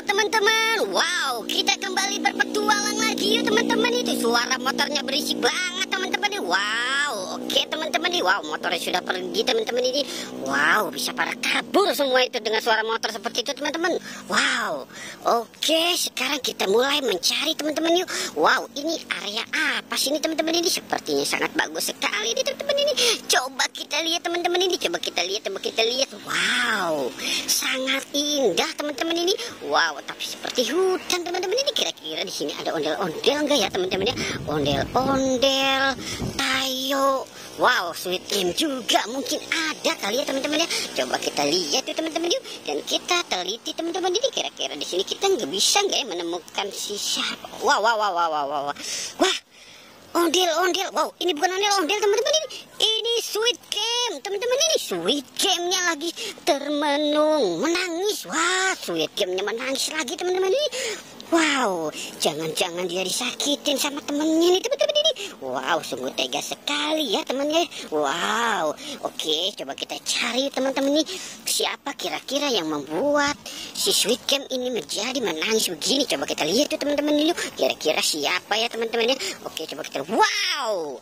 teman-teman. Wow, kita kembali berpetualang lagi yuk teman-teman. Itu suara motornya berisik banget teman-teman. Wow, oke teman-teman. Wow, motornya sudah pergi teman-teman ini. Wow, bisa pada kabur semua itu dengan suara motor seperti itu teman-teman. Wow, oke, sekarang kita mulai mencari teman-teman yuk. Wow, ini area apa sih ini teman-teman ini? Sepertinya sangat bagus sekali ini teman-teman ini. Coba kita lihat teman-teman ini. Coba kita lihat. Wow, sangat indah teman-teman ini. Wow, tapi seperti hutan teman-teman ini. Kira-kira di sini ada ondel-ondel enggak ya teman-teman ya? Ondel-ondel, tayo. Wow, sweet game juga mungkin ada kali ya teman-teman ya. Coba kita lihat tuh teman-teman yuk, dan kita teliti teman-teman ini. Kira-kira di sini kita nggak bisa nggak ya menemukan si siapa? Wah, ondel-ondel. Wow, ini bukan ondel-ondel teman-teman ini. Ini sweet game teman-teman ini. Sweet game-nya lagi termenung, menangis. Wah, sweet game-nya menangis lagi teman-teman ini. Wow, jangan-jangan dia disakitin sama temennya nih teman-teman ini. Wow, sungguh tega sekali ya temannya. Wow, oke, coba kita cari teman-teman ini. Siapa kira-kira yang membuat si sweet game ini menjadi menangis begini? Coba kita lihat tuh teman-teman ini. Kira-kira siapa ya teman-temannya? Oke, coba kita. Wow,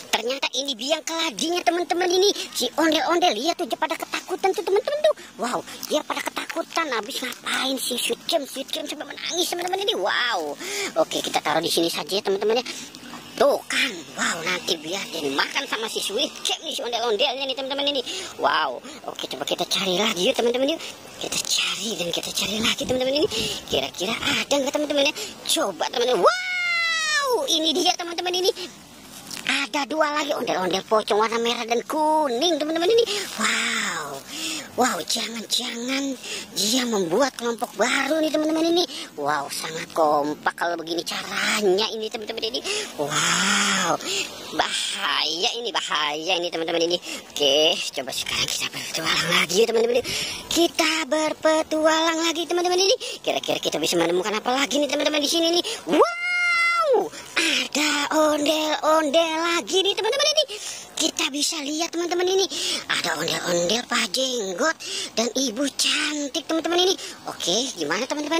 ternyata ini biang keladinya teman-teman ini. Si ondel-ondel, lihat tuh dia pada ketakutan tuh teman-teman tuh. Wow, dia pada ketakutan. Habis ngapain si sweet game sampai menangis teman-teman ini. Wow, oke, kita taruh di sini saja teman-teman ya. Tuh kan, wow, nanti biar dia dimakan sama si sweet game nih, si ondel-ondelnya nih teman-teman ini. Wow, oke, coba kita cari lagi yuk teman-teman yuk. Kita cari dan kita cari lagi teman-teman ini. Kira-kira ada nggak teman-teman ya? Coba teman-teman. Wow, ini dia teman-teman ini. Ada dua lagi ondel-ondel pocong warna merah dan kuning teman-teman ini. Wow, jangan-jangan dia membuat kelompok baru nih teman-teman ini. Wow, sangat kompak kalau begini caranya ini teman-teman ini. Wow, bahaya ini teman-teman ini. Oke, coba sekarang kita berpetualang lagi ya teman-teman ini. Kita berpetualang lagi teman-teman ini. Kira-kira kita bisa menemukan apa lagi nih teman-teman di sini nih. Wow, ada ondel-ondel lagi nih teman-teman ini. Kita bisa lihat teman-teman ini. Ada ondel-ondel Pak Jenggot dan Ibu Cantik teman-teman ini. Oke, gimana teman-teman?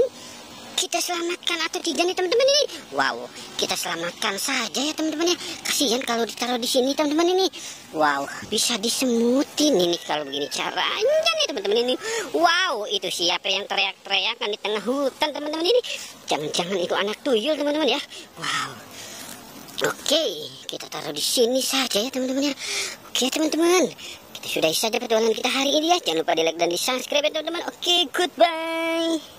Kita selamatkan atau tidak nih teman-teman ini? Wow, kita selamatkan saja ya teman-teman ya. Kasihan kalau ditaruh di sini teman-teman ini. Wow, bisa disemutin ini kalau begini caranya nih teman-teman ini. Wow, itu siapa yang teriak-teriakan di tengah hutan teman-teman ini? Jangan-jangan itu anak tuyul teman-teman ya. Wow. Oke, kita taruh di sini saja ya teman-teman ya. Oke teman-teman, kita sudahi saja petualangan kita hari ini ya. Jangan lupa di like dan di subscribe ya teman-teman. Oke, goodbye.